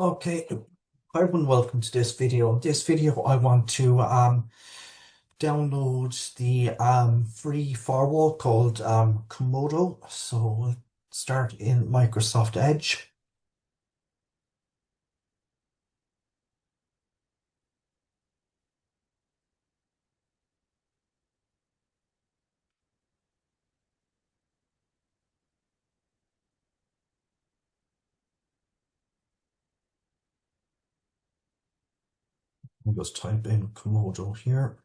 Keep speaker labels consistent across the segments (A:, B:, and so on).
A: Okay, hi everyone, welcome to this video. This video I want to download the free firewall called Comodo. So we'll start in Microsoft Edge and just type in Comodo here.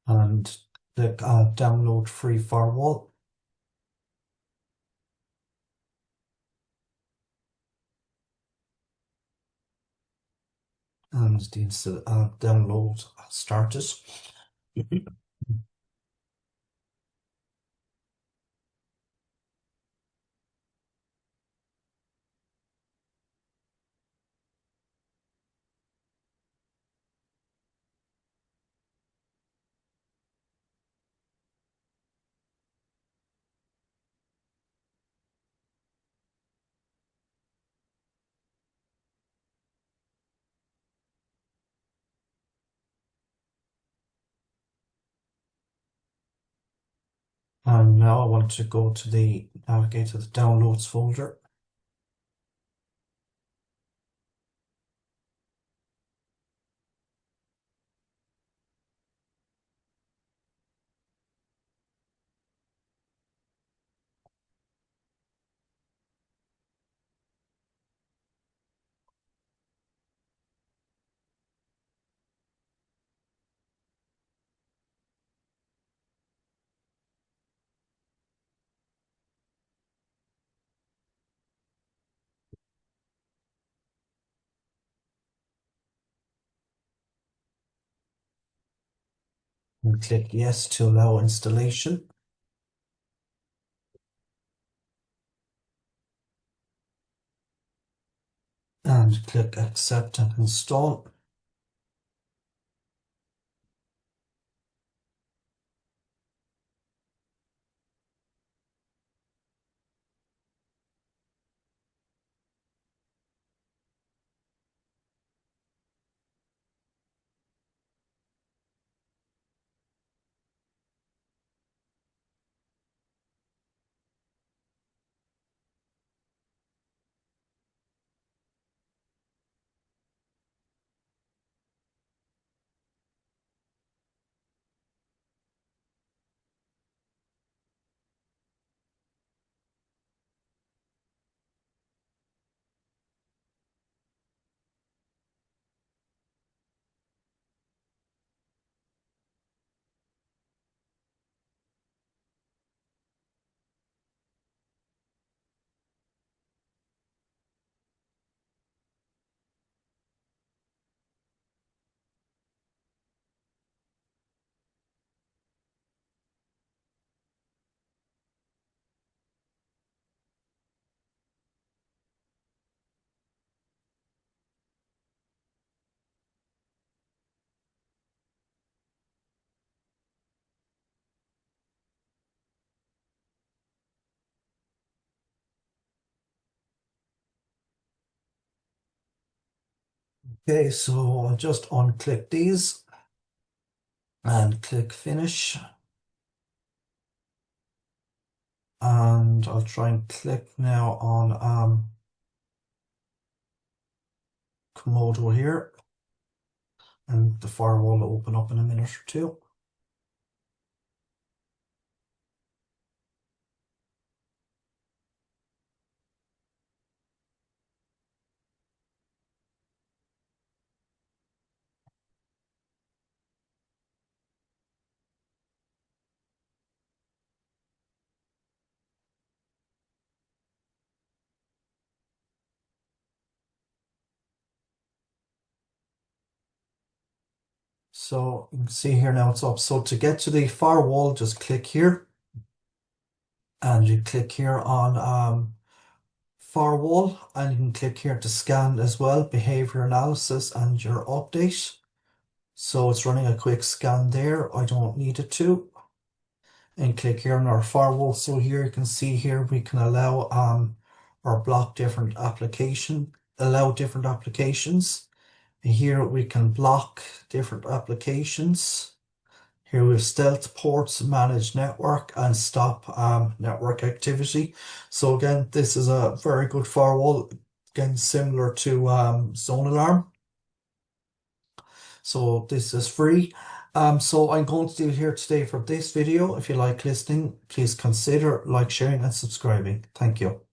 A: And click download free firewall, and the download started. And now I want to go to navigate to the downloads folder. And click yes to allow installation. And click accept and install. Okay, so I'll just unclick these and click finish. And I'll try and click now on Comodo here. And the firewall will open up in a minute or two. So you can see here now it's up. So to get to the firewall, just click here. and you click here on firewall, and you can click here to scan as well, behavior analysis and your update. So it's running a quick scan there. I don't need it to. And click here on our firewall. So here you can see here we can allow or block different allow different applications. And here we can block different applications. Here we have stealth ports, manage network, and stop network activity. So again, this is a very good firewall, again similar to Zone Alarm. So this is free. So I'm going to do here today for this video. If you like listening, please consider like, sharing, and subscribing. Thank you.